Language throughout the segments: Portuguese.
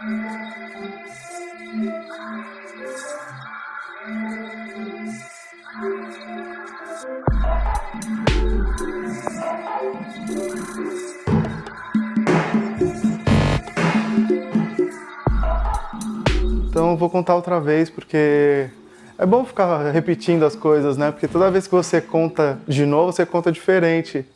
Então eu vou contar outra vez, porque é bom ficar repetindo as coisas, né? Porque toda vez que você conta de novo, você conta diferente.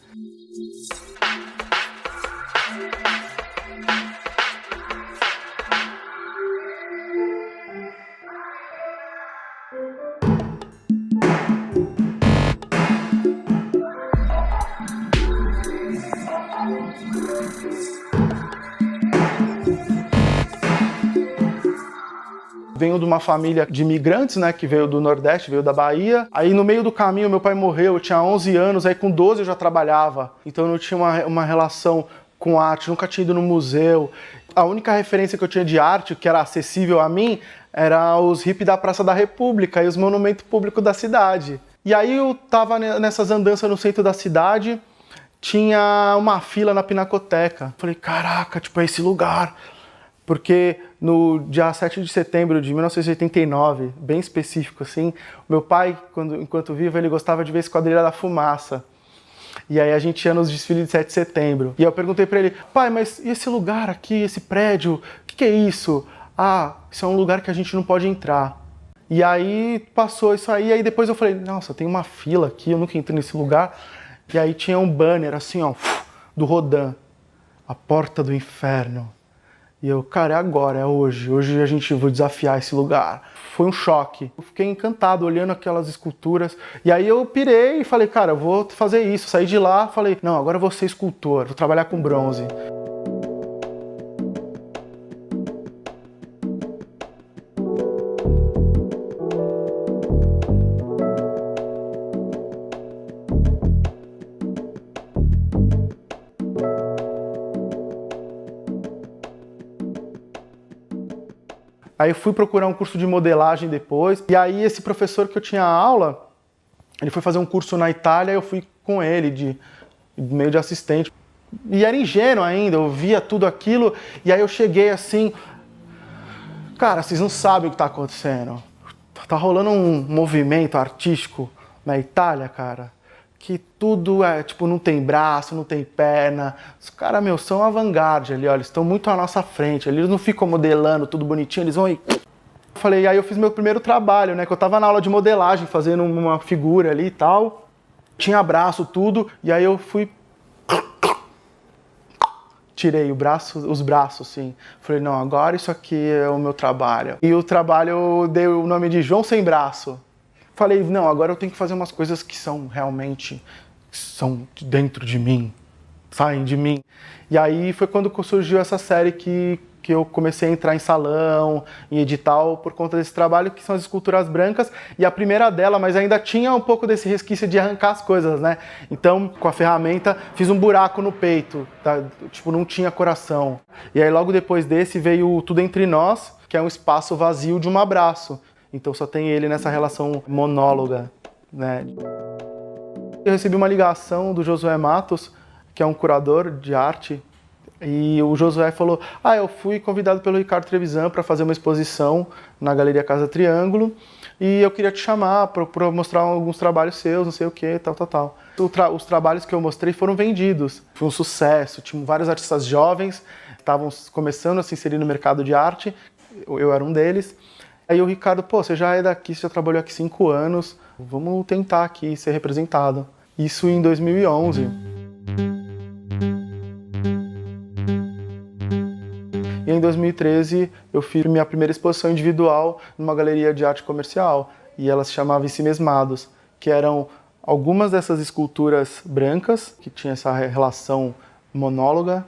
Venho de uma família de imigrantes, né, que veio do Nordeste, veio da Bahia. Aí no meio do caminho meu pai morreu, eu tinha 11 anos, aí com 12 eu já trabalhava. Então eu não tinha uma relação com arte, nunca tinha ido no museu. A única referência que eu tinha de arte, que era acessível a mim, era os hippies da Praça da República e os monumentos públicos da cidade. E aí eu tava nessas andanças no centro da cidade, tinha uma fila na Pinacoteca. Falei, caraca, tipo, é esse lugar. Porque no dia 7 de setembro de 1989, bem específico assim, meu pai, enquanto vivo, ele gostava de ver Esquadrilha da Fumaça. E aí a gente ia nos desfiles de 7 de setembro. E eu perguntei pra ele, pai, mas e esse lugar aqui, esse prédio, o que é isso? Ah, isso é um lugar que a gente não pode entrar. E aí passou isso aí depois eu falei, nossa, tem uma fila aqui, eu nunca entrei nesse lugar. E aí tinha um banner assim, ó, do Rodin, A Porta do Inferno. E eu, cara, é agora, é hoje. Hoje a gente vai desafiar esse lugar. Foi um choque. Eu fiquei encantado olhando aquelas esculturas. E aí eu pirei e falei, cara, eu vou fazer isso. Saí de lá, falei, não, agora eu vou ser escultor, vou trabalhar com bronze. Aí eu fui procurar um curso de modelagem depois, e aí esse professor que eu tinha aula, ele foi fazer um curso na Itália, eu fui com ele, de meio de assistente. E era ingênuo ainda, eu via tudo aquilo, e aí eu cheguei assim, cara, vocês não sabem o que está acontecendo. Tá rolando um movimento artístico na Itália, cara, que tudo é, tipo, não tem braço, não tem perna. Os caras, meu, são avant-garde ali, ó, eles estão muito à nossa frente, eles não ficam modelando tudo bonitinho, eles vão aí. Eu falei, aí eu fiz meu primeiro trabalho, né, que eu tava na aula de modelagem, fazendo uma figura ali e tal. Tinha braço, tudo, e aí eu fui... Tirei os braços, assim. Falei, não, agora isso aqui é o meu trabalho. E o trabalho eu dei o nome de João Sem Braço. Falei, não, agora eu tenho que fazer umas coisas que são realmente, são dentro de mim, saem de mim. E aí foi quando surgiu essa série que eu comecei a entrar em salão, em edital, por conta desse trabalho, que são as esculturas brancas. E a primeira dela, mas ainda tinha um pouco desse resquício de arrancar as coisas, né? Então, com a ferramenta, fiz um buraco no peito, tá? Tipo, não tinha coração. E aí logo depois desse veio Tudo Entre Nós, que é um espaço vazio de um abraço. Então só tem ele nessa relação monóloga, né? Eu recebi uma ligação do Josué Matos, que é um curador de arte, e o Josué falou, eu fui convidado pelo Ricardo Trevisan para fazer uma exposição na Galeria Casa Triângulo, e eu queria te chamar para mostrar alguns trabalhos seus, não sei o que, tal. Os trabalhos que eu mostrei foram vendidos, foi um sucesso, tinha vários artistas jovens, estavam começando a se inserir no mercado de arte, eu era um deles. Aí o Ricardo, pô, você já é daqui, você já trabalhou aqui 5 anos, vamos tentar aqui ser representado. Isso em 2011. E em 2013 eu fiz minha primeira exposição individual numa galeria de arte comercial, e ela se chamava Ensimesmados, que eram algumas dessas esculturas brancas, que tinha essa relação monóloga,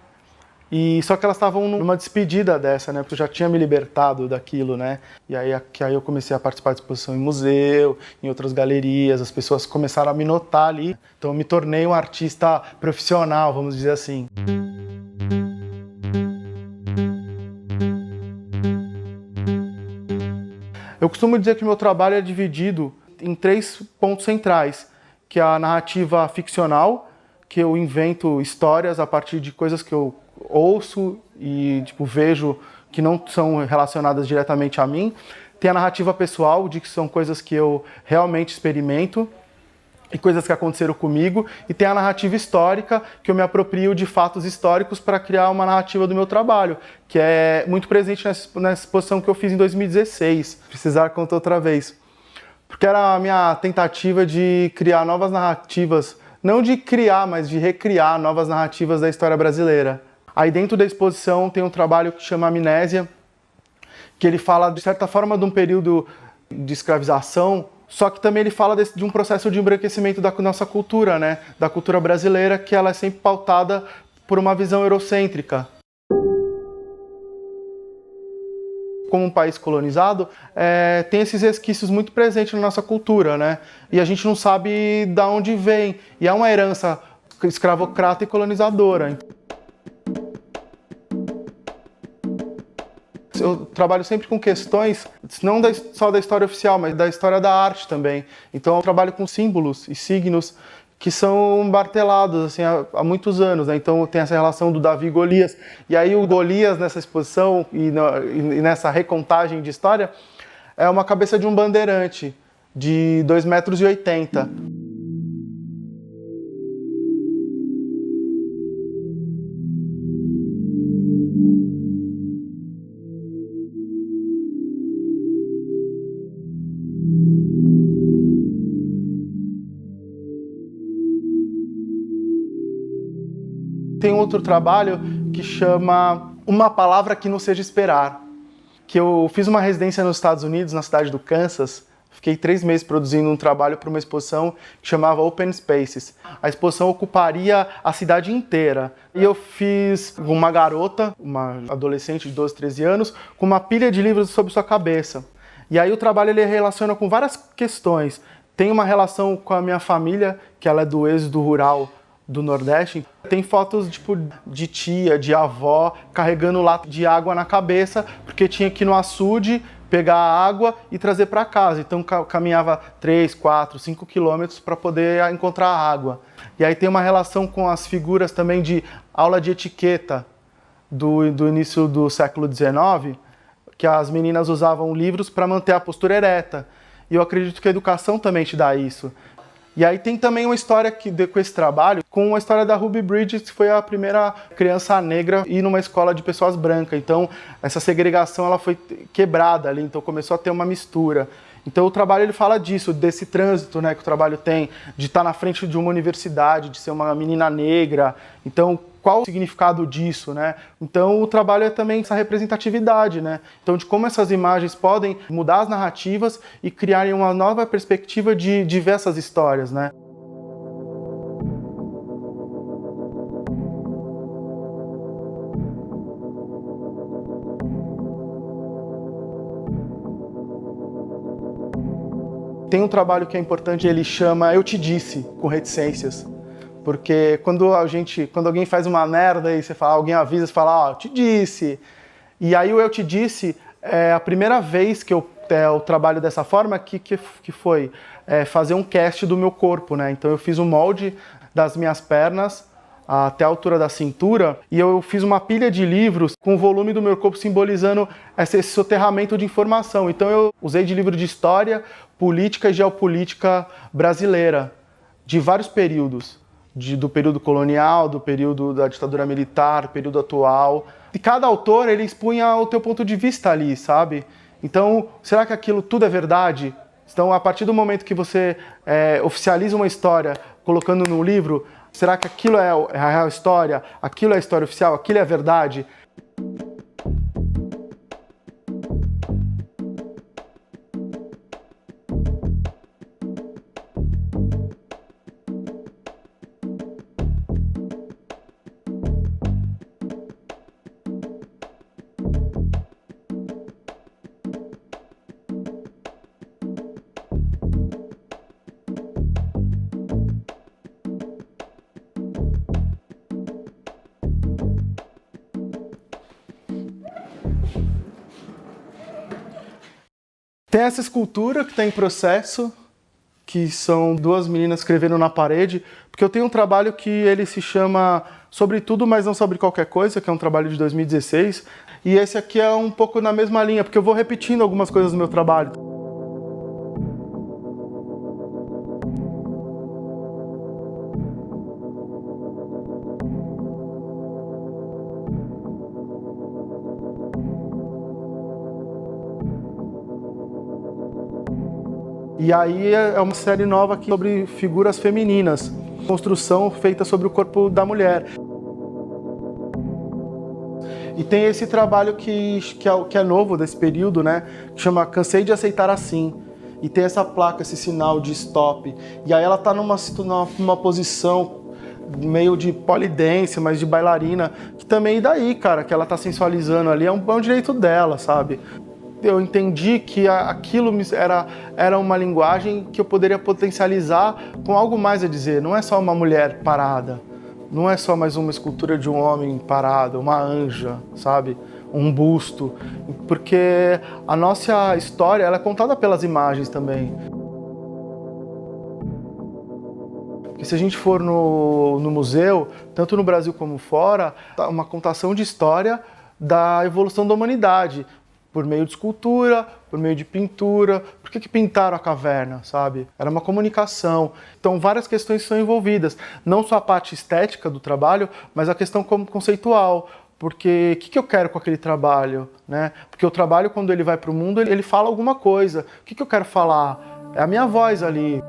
e só que elas estavam numa despedida dessa, né? Porque eu já tinha me libertado daquilo, né? E aí eu comecei a participar de exposição em museu, em outras galerias, as pessoas começaram a me notar ali. Então eu me tornei um artista profissional, vamos dizer assim. Eu costumo dizer que o meu trabalho é dividido em 3 pontos centrais, que é a narrativa ficcional, que eu invento histórias a partir de coisas que eu ouço e vejo que não são relacionadas diretamente a mim. Tem a narrativa pessoal, de que são coisas que eu realmente experimento e coisas que aconteceram comigo. E tem a narrativa histórica, que eu me aproprio de fatos históricos para criar uma narrativa do meu trabalho, que é muito presente nessa exposição que eu fiz em 2016. Precisar contar outra vez. Porque era a minha tentativa de criar novas narrativas, não de criar, mas de recriar novas narrativas da história brasileira. Aí dentro da exposição tem um trabalho que chama Amnésia, que ele fala, de certa forma, de um período de escravização, só que também ele fala de um processo de embranquecimento da nossa cultura, né? Da cultura brasileira, que ela é sempre pautada por uma visão eurocêntrica. Como um país colonizado, tem esses resquícios muito presentes na nossa cultura, né? E a gente não sabe de onde vem. E é uma herança escravocrata e colonizadora. Eu trabalho sempre com questões, não só da história oficial, mas da história da arte também. Então eu trabalho com símbolos e signos que são martelados assim, há muitos anos, né? Então tem essa relação do Davi e Golias. E aí o Golias nessa exposição e nessa recontagem de história é uma cabeça de um bandeirante de 2,80 m. Tem um outro trabalho que chama Uma Palavra que Não Seja Esperar, que eu fiz uma residência nos Estados Unidos, na cidade do Kansas. Fiquei 3 meses produzindo um trabalho para uma exposição que chamava Open Spaces. A exposição ocuparia a cidade inteira. E eu fiz uma garota, uma adolescente de 12, 13 anos, com uma pilha de livros sobre sua cabeça. E aí o trabalho ele relaciona com várias questões. Tem uma relação com a minha família, que ela é do êxodo rural do Nordeste. Tem fotos tipo de tia, de avó, carregando lata de água na cabeça, porque tinha que ir no açude, pegar a água e trazer para casa. Então caminhava 3, 4, 5 quilômetros para poder encontrar a água. E aí tem uma relação com as figuras também de aula de etiqueta do início do século XIX, que as meninas usavam livros para manter a postura ereta. E eu acredito que a educação também te dá isso. E aí tem também uma história com esse trabalho, com a história da Ruby Bridges, que foi a primeira criança negra a ir numa escola de pessoas brancas. Então, essa segregação ela foi quebrada ali, então começou a ter uma mistura. Então, o trabalho ele fala disso, desse trânsito, né, que o trabalho tem, de estar na frente de uma universidade, de ser uma menina negra. Então, qual o significado disso, né? Então, o trabalho é também essa representatividade, né? Então, de como essas imagens podem mudar as narrativas e criarem uma nova perspectiva de ver essas histórias, né? Tem um trabalho que é importante, ele chama Eu Te Disse, com reticências. Porque quando alguém faz uma merda e você fala, alguém avisa, você fala, ó, te disse. E aí o Eu Te Disse é a primeira vez que eu trabalho dessa forma, que foi fazer um cast do meu corpo, né? Então eu fiz um molde das minhas pernas até a altura da cintura e eu fiz uma pilha de livros com o volume do meu corpo simbolizando esse soterramento de informação. Então eu usei de livro de história, política e geopolítica brasileira, de vários períodos. Do período colonial, do período da ditadura militar, período atual. E cada autor, ele expunha o teu ponto de vista ali, sabe? Então, será que aquilo tudo é verdade? Então, a partir do momento que você oficializa uma história colocando no livro, será que aquilo é a real história? Aquilo é a história oficial? Aquilo é a verdade? Tem essa escultura que está em processo, que são 2 meninas escrevendo na parede, porque eu tenho um trabalho que ele se chama sobre tudo, mas não sobre qualquer coisa, que é um trabalho de 2016. E esse aqui é um pouco na mesma linha, porque eu vou repetindo algumas coisas do meu trabalho. E aí é uma série nova aqui sobre figuras femininas, construção feita sobre o corpo da mulher. E tem esse trabalho que é novo desse período, né? Que chama Cansei de Aceitar Assim. E tem essa placa, esse sinal de stop. E aí ela tá numa posição meio de polidense, mas de bailarina, que também daí, cara, que ela tá sensualizando ali, é um direito dela, sabe? Eu entendi que aquilo era uma linguagem que eu poderia potencializar com algo mais a dizer. Não é só uma mulher parada, não é só mais uma escultura de um homem parado, uma anja, sabe? Um busto. Porque a nossa história ela é contada pelas imagens também. Porque se a gente for no museu, tanto no Brasil como fora, tá uma contação de história da evolução da humanidade. Por meio de escultura, por meio de pintura. Por que pintaram a caverna, sabe? Era uma comunicação. Então, várias questões são envolvidas. Não só a parte estética do trabalho, mas a questão como conceitual. Porque o que eu quero com aquele trabalho, né? Porque o trabalho, quando ele vai para o mundo, ele fala alguma coisa. O que eu quero falar? É a minha voz ali.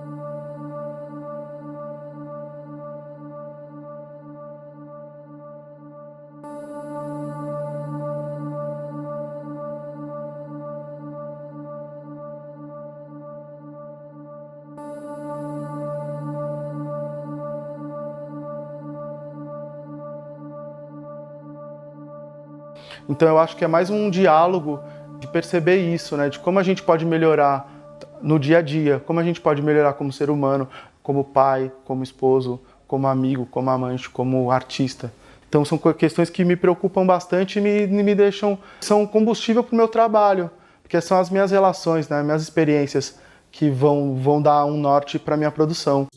Então eu acho que é mais um diálogo de perceber isso, né? De como a gente pode melhorar no dia a dia, como a gente pode melhorar como ser humano, como pai, como esposo, como amigo, como amante, como artista. Então são questões que me preocupam bastante e me deixam... São combustível para o meu trabalho, porque são as minhas relações, né? Minhas experiências que vão dar um norte para a minha produção.